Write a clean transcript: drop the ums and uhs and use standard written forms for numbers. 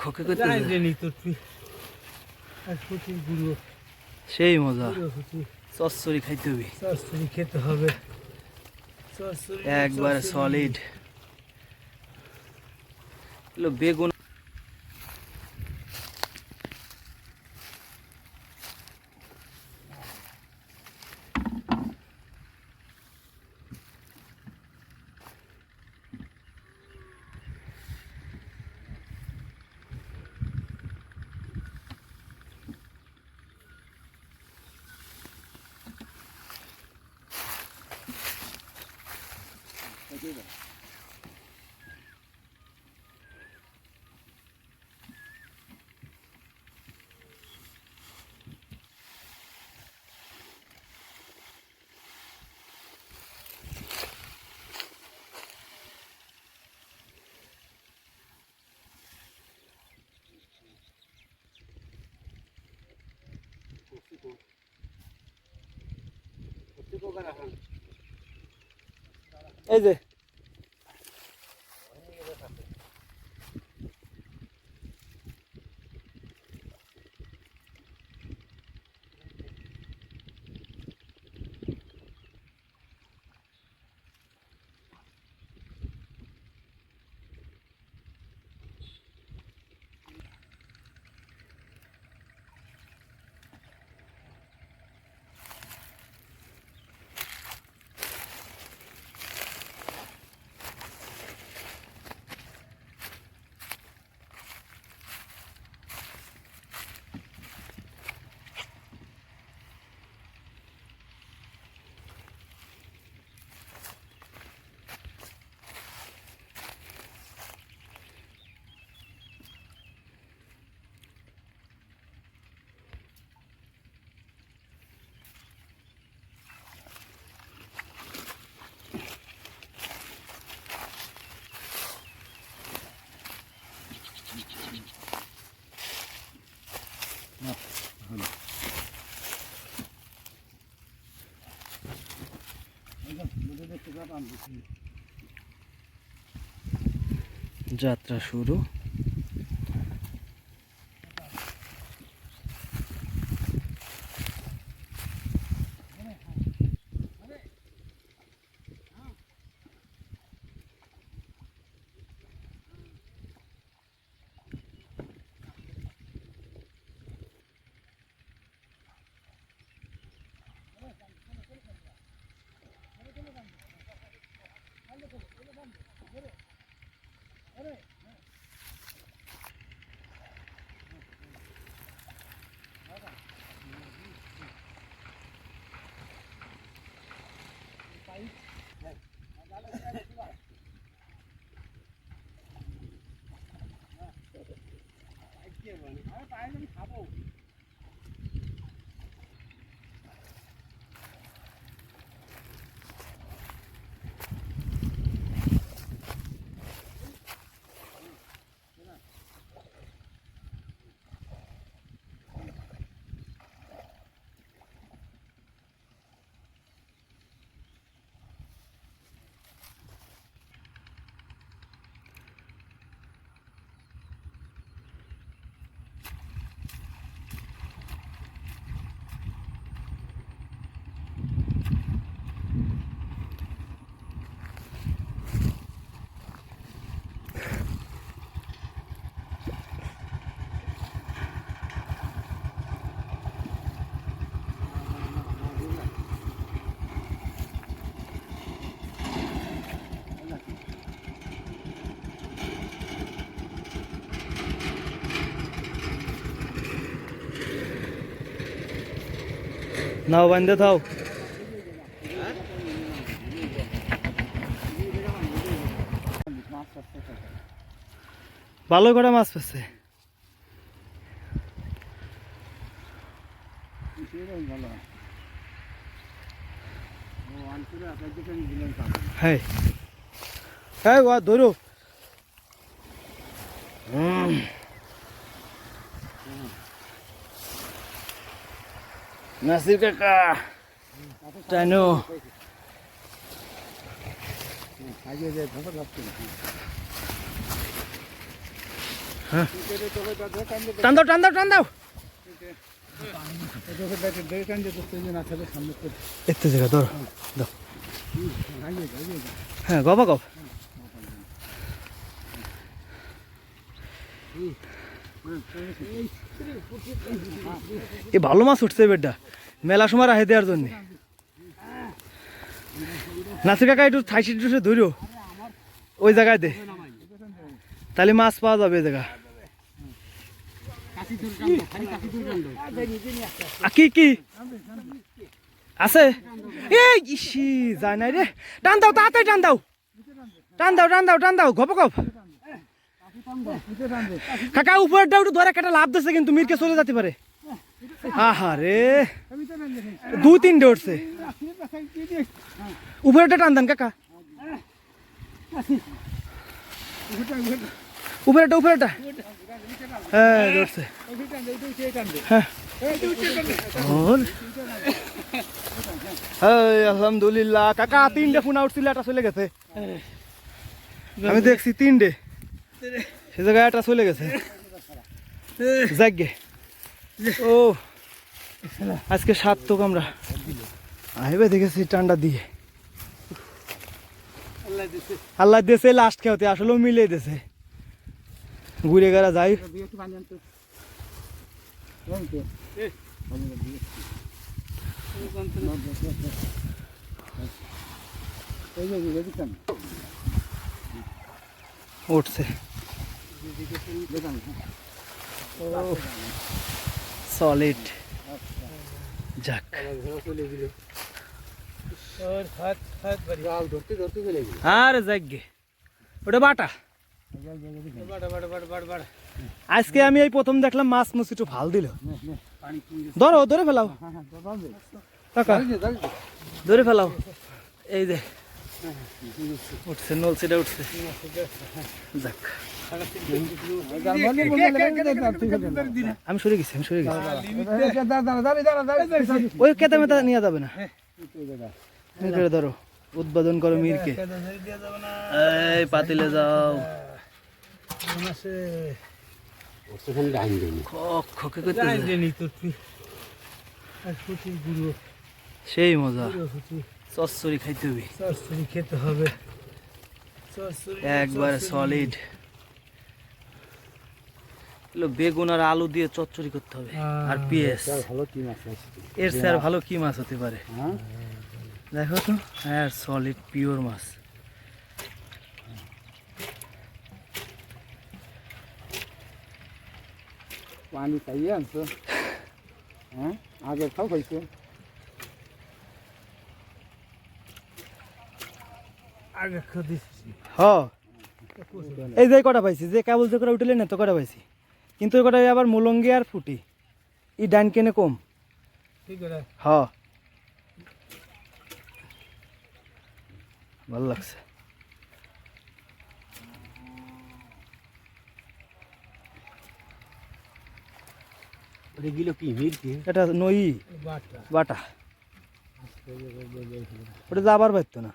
খকে করতে সেই মজা। চচ্চড়ি খাইতে হবে, চচ্চড়ি খেতে হবে একবার সলিড। বেগুন এই যে যাত্রা শুরু। নাও বান্ধে থাও। ভালো করে মাছ পেছে। হ্যাঁ হ্যাঁ ধরো। নাসির কাকা টানো হ্যাঁ টান দাও টান দাও টান দাও এতে জায়গা ধরো দাও হ্যাঁ গবা গব এ ভালো মাছ উঠছে বেডটা মেলা সময় রাহে দেওয়ার জন্য নাসির কাকা একটু থাইসি টুসে ধরো ওই জায়গায় দে তাহলে মাছ পাওয়া যাবে এই জায়গা কি কি আছে এই ইসি যায় নাই রে টান দাও তাড়াতাড়ি টান দাও টান দাও টান দাও টান দাও গপ গপ কাকা উপরেরটা একটু ধরে একটা লাভ দিচ্ছে কিন্তু মিরকে চলে যেতে পারে আহা রে 2-3 উঠছে উপরেরটা টান দেন কাকা উপরেরটা উপরেরটা হ্যাঁ ধরছে আলহামদুলিল্লাহ কাকা 3টে ফোন উঠছিল একটা চলে গেছে আমি দেখছি 3টে সে জায়গায় একটা চলে গেছে যাগে ও আজকে সার্থক আমরা আইবে দেখেছি টান্ডা দিয়ে আল্লাহ দেশে লাস্ট খেতে আসলেও মিলে দিয়েছে ঘুরে গেরা যাই উঠছে সলিড যাক আরে যাগে ওটা বাটা আজকে আমি এই প্রথম দেখলাম মাছ মুছ একটু ভাল দিল ধরো ধরে ফেলাও কাকা ধরে ফেলাও এই যে উঠছে নলছিটা উঠছে যাক আমি সরে গেছি ওই কেতা মেতা নিয়ে যাবে না ধরো উদ্বোধন করো মিরকে এই পাতিলে যাও সেই মজা চচ্চড়ি খাইতে হবে খেতে হবে একবারে সলিড বেগুন আর আলু দিয়ে চচ্চড়ি করতে হবে আর পেঁয়াজ এর স্যার ভালো কি মাছ হতে পারে দেখো তো হ্যাঁ সলিড পিওর মাছ পানি খাইয়ে আনছো হ্যাঁ আগে খাও খাইছো আগে খাদিছি হ্যাঁ এই যে কটা পাইছি যে কেবল যে করে উঠলে না তো কটা পাইছি কিন্তু ওই কটা আবার মুলঙ্গি আর ফুটি ই ডান কেনে কম ঠিক আছে হ্যাঁ ভালো লাগছে এটা নই বাটা ওটা যাবার পারতো না